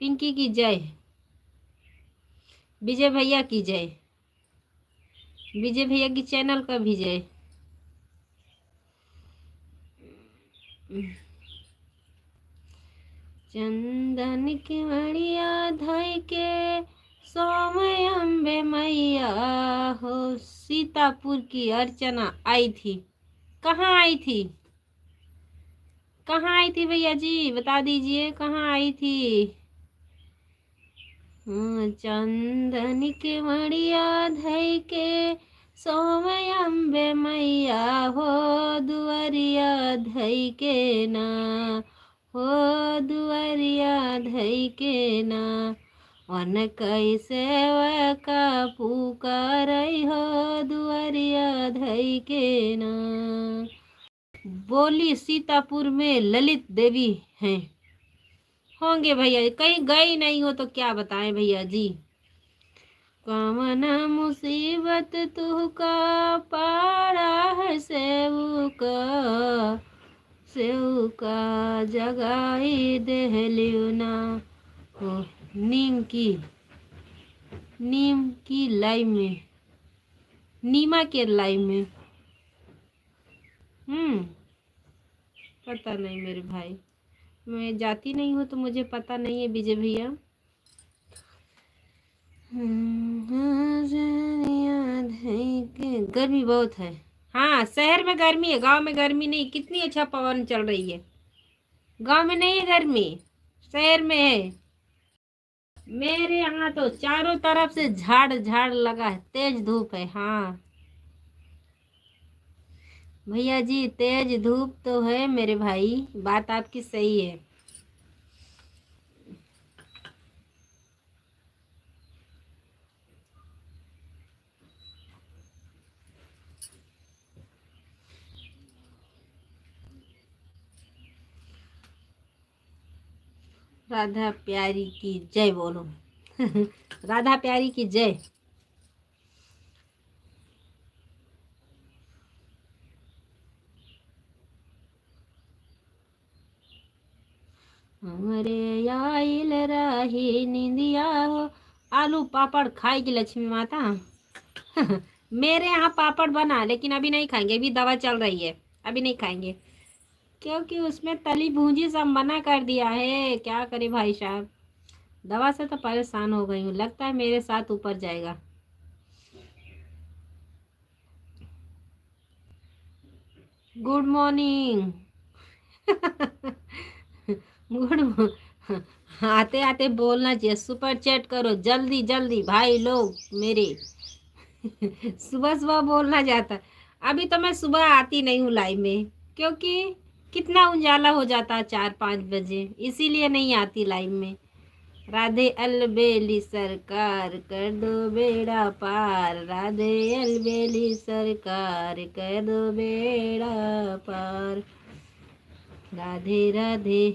पिंकी की जय, विजय भैया की जय, विजय भैया की चैनल का भी जय। चंदन की मड़िया धई के सोमय अम्बे मैया हो। सीतापुर की अर्चना आई थी। कहाँ आई थी, कहाँ आई थी भैया जी, बता दीजिए कहाँ आई थी। चंदन के मड़िया धई के सोमय अम्बे मैया हो। दुआरिया धई के ना हो, दुआरिया धई के ना। वन कैसे का पुकार हो, दुआरिया धई के ना। बोली सीतापुर में ललित देवी हैं। होंगे भैया, कहीं गई नहीं हो तो क्या बताएं भैया जी। कमन मुसीबत तुहका पारा है, सेऊ का जगाई देहलियो ना हो। नीम की लाइव में, नीमा के लाइव में। पता नहीं मेरे भाई, मैं जाती नहीं हूँ तो मुझे पता नहीं है विजय भैया। गर्मी बहुत है। हाँ, शहर में गर्मी है, गांव में गर्मी नहीं। कितनी अच्छा पवन चल रही है। गांव में नहीं है गर्मी, शहर में है। मेरे यहाँ तो चारों तरफ से झाड़ झाड़ लगा है, तेज धूप है। हाँ भैया जी, तेज धूप तो है मेरे भाई, बात आपकी सही है। राधा प्यारी की जय बोलो। राधा प्यारी की जय। हमारे आइल रही निंदिया हो। आलू पापड़ खाएगी लक्ष्मी माता। मेरे यहाँ पापड़ बना, लेकिन अभी नहीं खाएंगे, अभी दवा चल रही है, अभी नहीं खाएंगे, क्योंकि उसमें तली भूंजी सब मना कर दिया है। क्या करे भाई साहब, दवा से तो परेशान हो गई हूँ, लगता है मेरे साथ ऊपर जाएगा। Good morning. गुड, आते आते बोलना चाहिए, सुपर चैट करो जल्दी जल्दी भाई लोग मेरे। सुबह सुबह बोलना जाता। अभी तो मैं सुबह आती नहीं हूँ लाइव में, क्योंकि कितना उजाला हो जाता है 4-5 बजे, इसीलिए नहीं आती लाइव में। राधे अलबेली सरकार कर दो बेड़ा पार, राधे अलबेली सरकार कर दो बेड़ा पार। राधे राधे,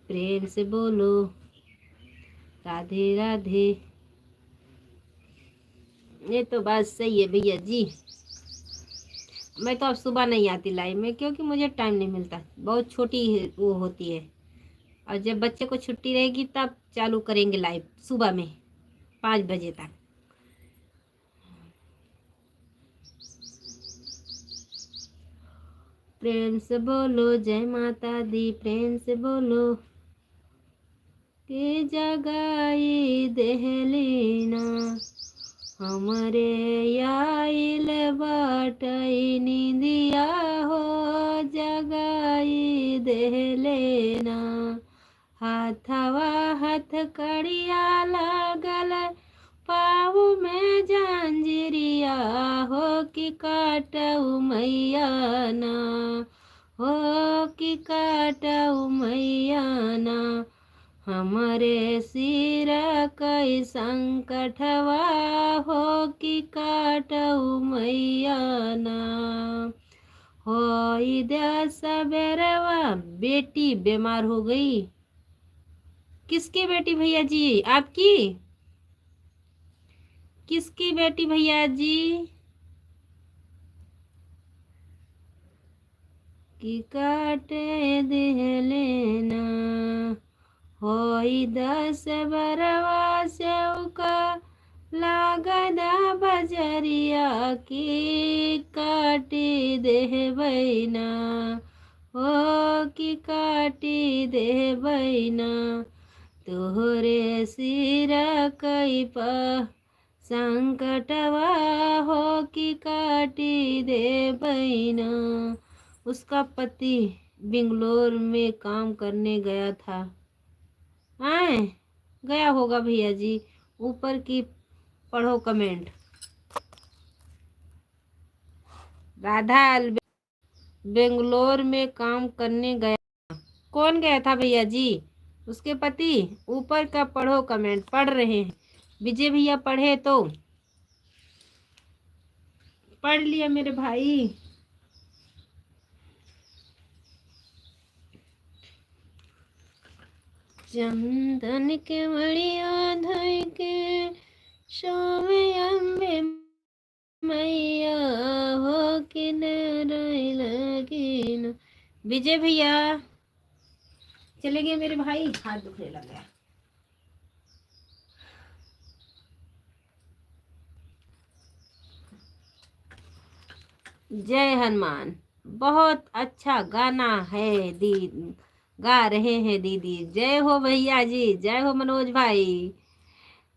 प्रेम से बोलो राधे राधे। ये तो बात सही है भैया जी। मैं तो अब सुबह नहीं आती लाइव में, क्योंकि मुझे टाइम नहीं मिलता, बहुत छोटी वो होती है, और जब बच्चे को छुट्टी रहेगी तब चालू करेंगे लाइव सुबह में 5 बजे तक। प्रेम से बोलो जय माता दी, प्रेम से बोलो के जगाई देहलीना हमरे आइल बाटई निंदिया हो जगाई देहलेना हाथवा हाथ कड़िया लागल पाँव में जंजीरिया हो कि काटऊ मैया ना हो कि काटऊ मैया ना हमरे सिर कई संकटवा हो कि काटऊ मैया ना हो दया सबेरवा। बेटी बीमार हो गई। किसकी बेटी भैया जी? आपकी? किसकी बेटी भैया जी? कि काटे देहलेना होई 10 बरवा सेवका लागदा बजरिया की काटी देहबैना हो कि काटी देहबैना तोहरे सिर कई पा संकटवा हो कि काटी देबैना। उसका पति बेंगलोर में काम करने गया था। आए गया होगा भैया जी। ऊपर की पढ़ो कमेंट। राधा बेंगलोर में काम करने गया। कौन गया था भैया जी? उसके पति। ऊपर का पढ़ो कमेंट। पढ़ रहे हैं विजय भैया। पढ़े तो पढ़ लिया मेरे भाई। चंदन के मड़िया धई के सोमे अम्बे मैया हो कि लगिन। विजय भैया चले गए मेरे भाई। हाथ दुखने लग गया। जय हनुमान। बहुत अच्छा गाना है दी, गा रहे हैं दीदी। जय हो भैया जी। जय हो मनोज भाई।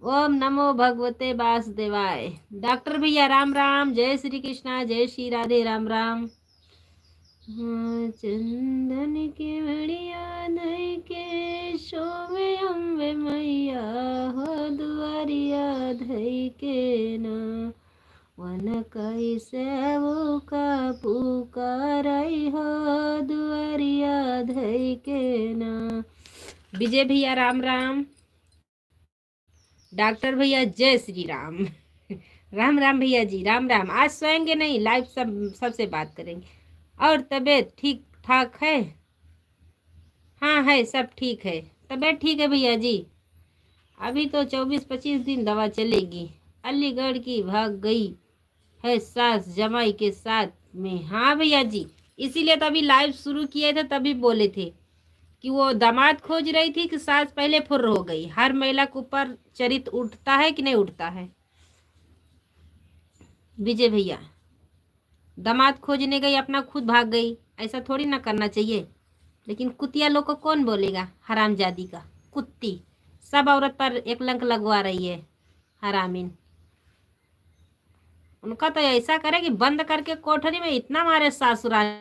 ओम नमो भगवते वासुदेवाय। डॉक्टर भैया राम राम। जय श्री कृष्णा। जय श्री राधे। राम राम। चंदन के बढ़िया धई के सोवे अम्बे मैया हो दुआरिया धई के ना वन कैसे वो का पुकारई हो दुआरिया धई के ना। विजय भैया राम राम। डॉक्टर भैया जय श्री राम। राम राम भैया जी। राम राम। आज सोएंगे नहीं, लाइव सबसे बात करेंगे। और तबीयत ठीक ठाक है? हाँ है, सब ठीक है। तबीयत ठीक है भैया जी। अभी तो 24-25 दिन दवा चलेगी। अलीगढ़ की भाग गई है सास जमाई के साथ में। हाँ भैया जी, इसीलिए तो अभी लाइव शुरू किए थे। तभी बोले थे कि वो दामाद खोज रही थी कि सास पहले फुर्र हो गई। हर महिला के ऊपर चरित्र उठता है कि नहीं उठता है? विजय भैया दामाद खोजने गई, अपना खुद भाग गई। ऐसा थोड़ी ना करना चाहिए। लेकिन कुतिया लोग को कौन बोलेगा? हरामजादी का कुत्ती सब औरत पर एक लंक लगवा रही है। हरामीन। उनका तो ऐसा करे कि बंद करके कोठरी में इतना मारे ससुराल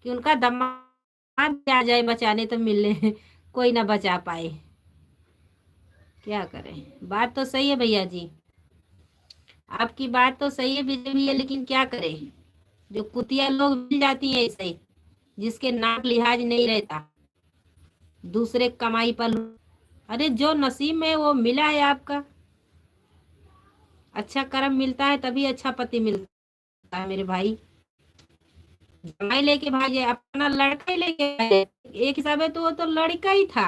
कि उनका दामाद आ जाए बचाने तो मिलने कोई ना बचा पाए। क्या करें? बात तो सही है भैया जी। आपकी बात तो सही है विजय भैया, लेकिन क्या करें? जो कुतिया लोग मिल जाती है ऐसे, जिसके नाक लिहाज नहीं रहता, दूसरे कमाई पर। अरे जो नसीब में वो मिला है आपका। अच्छा कर्म मिलता है तभी अच्छा पति मिलता है मेरे भाई। जमाई लेके भागे, अपना लड़का ही लेके भागे। एक हिसाब है तो वो तो लड़का ही था।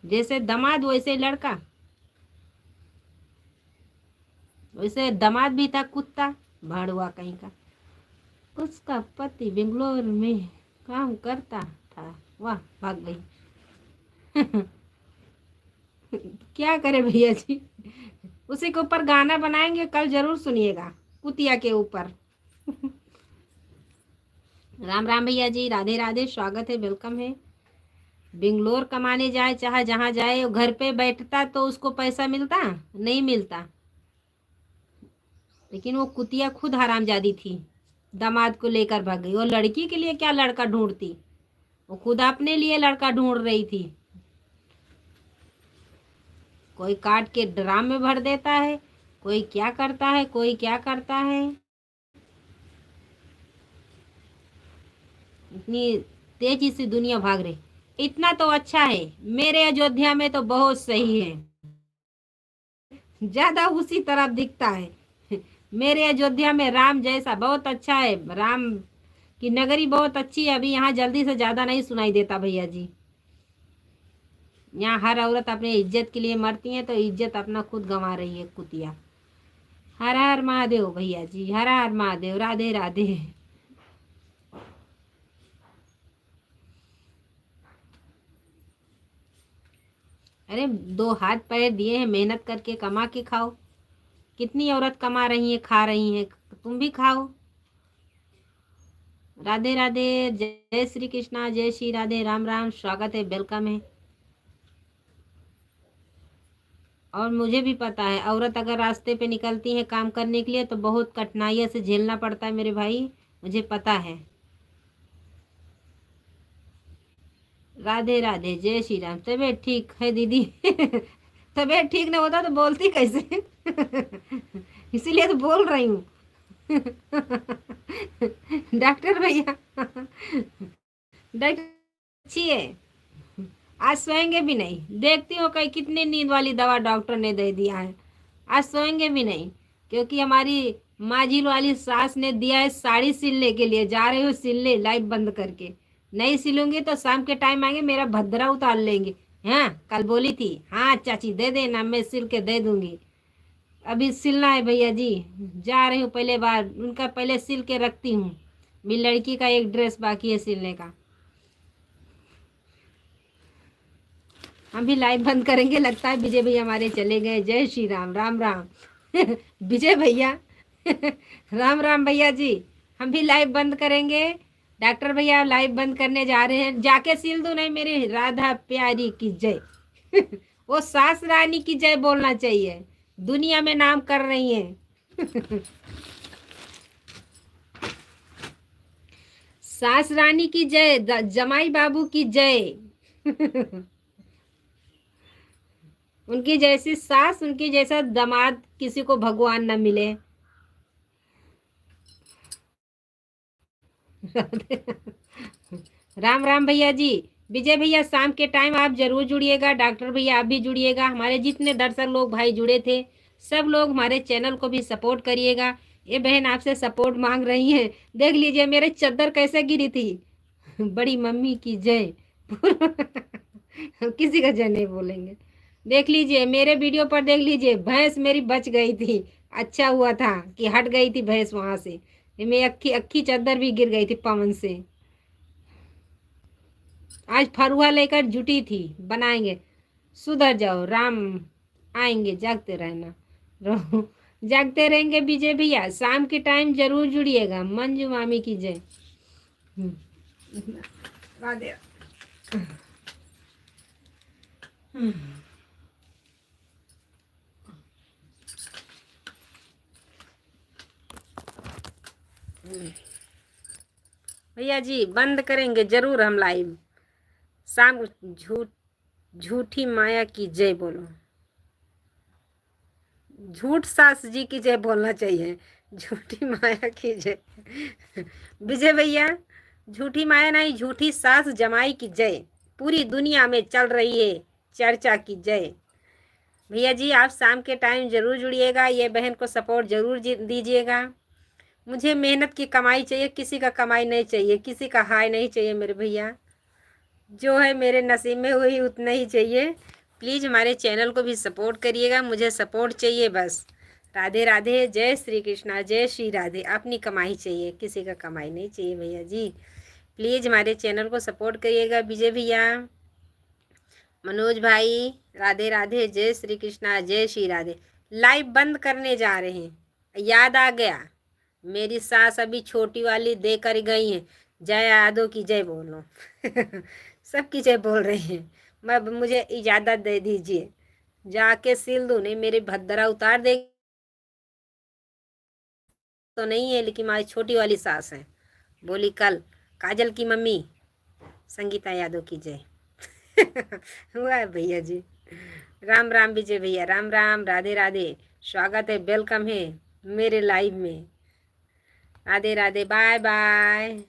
जैसे दामाद वैसे लड़का, वैसे दामाद भी था कुत्ता भाड़ुआ कहीं का। उसका पति बेंगलोर में काम करता था। वाह, भाग गई। क्या करे भैया जी, उसी के ऊपर गाना बनाएंगे, कल जरूर सुनिएगा, कुतिया के ऊपर। राम राम भैया जी, राधे राधे, स्वागत है, वेलकम है। बेंगलोर कमाने जाए चाहे जहाँ जाए, घर पे बैठता तो उसको पैसा मिलता नहीं मिलता। लेकिन वो कुतिया खुद हरामजादी थी, दामाद को लेकर भाग गई। वो लड़की के लिए क्या लड़का ढूंढती, वो खुद अपने लिए लड़का ढूंढ रही थी। कोई काट के ड्राम में भर देता है, कोई क्या करता है, कोई क्या करता है। इतनी तेजी से दुनिया भाग रही। इतना तो अच्छा है, मेरे अयोध्या में तो बहुत सही है, ज्यादा उसी तरफ दिखता है। मेरे अयोध्या में राम जैसा बहुत अच्छा है, राम की नगरी बहुत अच्छी है। अभी यहाँ जल्दी से ज्यादा नहीं सुनाई देता भैया जी। यहाँ हर औरत अपने इज्जत के लिए मरती है, तो इज्जत अपना खुद गंवा रही है कुतिया। हर हर महादेव भैया जी, हर हर महादेव, राधे राधे। अरे, दो हाथ पैर दिए हैं, मेहनत करके कमा के खाओ। कितनी औरत कमा रही है, खा रही है, तुम भी खाओ। राधे राधे, जय श्री कृष्णा, जय श्री राधे, राम राम, स्वागत है, वेलकम है। और मुझे भी पता है, औरत अगर रास्ते पे निकलती है काम करने के लिए तो बहुत कठिनाइयों से झेलना पड़ता है मेरे भाई, मुझे पता है। राधे राधे, जय श्री राम। तबीयत ठीक है दीदी? तबीयत ठीक नहीं होता तो बोलती कैसे? इसीलिए तो बोल रही हूँ। डॉक्टर भैया, डॉक्टर अच्छी है, आज सोएंगे भी नहीं। देखती हो कहीं कितनी नींद वाली दवा डॉक्टर ने दे दिया है, आज सोएंगे भी नहीं। क्योंकि हमारी माजिल वाली सास ने दिया है साड़ी सिलने के लिए, जा रही हूँ सिलने, लाइट बंद करके। नहीं सिलूंगी तो शाम के टाइम आएंगे, मेरा भद्रा उतार लेंगे। हाँ, कल बोली थी, हाँ चाची दे देना, मैं सिल के दे दूंगी। अभी सिलना है भैया जी, जा रही हूँ, पहले बार उनका पहले सिल के रखती हूँ। मेरी लड़की का एक ड्रेस बाकी है सिलने का। हम भी लाइव बंद करेंगे, लगता है विजय भैया हमारे चले गए। जय श्री राम, राम राम। विजय भैया, राम राम भैया जी, हम भी लाइव बंद करेंगे। डॉक्टर भैया लाइव बंद करने जा रहे हैं, जाके सिल दो। नहीं, मेरी राधा प्यारी की जय। वो सास रानी की जय बोलना चाहिए, दुनिया में नाम कर रही है। सास रानी की जय, जमाई बाबू की जय। उनकी जैसी सास, उनकी जैसा दामाद किसी को भगवान न मिले। राम राम भैया जी। विजय भैया शाम के टाइम आप जरूर जुड़िएगा, डॉक्टर भैया आप भी जुड़िएगा, हमारे जितने दर्शक लोग भाई जुड़े थे सब लोग हमारे चैनल को भी सपोर्ट करिएगा। ये बहन आपसे सपोर्ट मांग रही है, देख लीजिए मेरे चद्दर कैसे गिरी थी। बड़ी मम्मी की जय। किसी का जय नहीं बोलेंगे। देख लीजिए मेरे वीडियो पर, देख लीजिए भैंस मेरी बच गई थी। अच्छा हुआ था कि हट गई थी भैंस वहां से, मेरी अक्खी अक्खी चद्दर भी गिर गई थी पवन से। आज फरुआ लेकर जुटी थी, बनाएंगे। सुधर जाओ, राम आएंगे, जागते रहना, रहो, जागते रहेंगे। विजय भैया शाम के टाइम जरूर जुड़िएगा। मंजू मामी की जय। राधे। भैया जी बंद करेंगे जरूर हम लाइव शाम। झूठी माया की जय बोलो, झूठ सास जी की जय बोलना चाहिए, झूठी माया की जय। विजय भैया, झूठी माया नहीं, झूठी सास जमाई की जय, पूरी दुनिया में चल रही है चर्चा की जय। भैया जी आप शाम के टाइम जरूर जुड़िएगा, ये बहन को सपोर्ट जरूर दीजिएगा। मुझे मेहनत की कमाई चाहिए, किसी का कमाई नहीं चाहिए, किसी का हाय नहीं चाहिए मेरे भैया। जो है मेरे नसीब में हुई उतना ही चाहिए। प्लीज़ हमारे चैनल को भी सपोर्ट करिएगा, मुझे सपोर्ट चाहिए बस। राधे राधे, जय श्री कृष्णा, जय श्री राधे। अपनी कमाई चाहिए, किसी का कमाई नहीं चाहिए भैया जी। प्लीज़ हमारे चैनल को सपोर्ट करिएगा। विजय भैया, मनोज भाई, राधे राधे, जय श्री कृष्णा, जय श्री राधे। लाइव बंद करने जा रहे हैं। याद आ गया, मेरी सास अभी छोटी वाली दे कर गई है। जय यादव की जय बोलो। सबकी जय बोल रहे हैं। मैं, मुझे इजाज़त दे दीजिए, जाके सिल दूँ। नहीं, मेरे भद्दरा उतार दे तो नहीं है, लेकिन हमारी छोटी वाली सास है। बोली कल काजल की मम्मी संगीता यादव की जय। हुआ है भैया जी। राम राम विजय भैया, राम राम, राधे राधे, स्वागत है, वेलकम है मेरे लाइव में। Radhe Radhe, bye bye.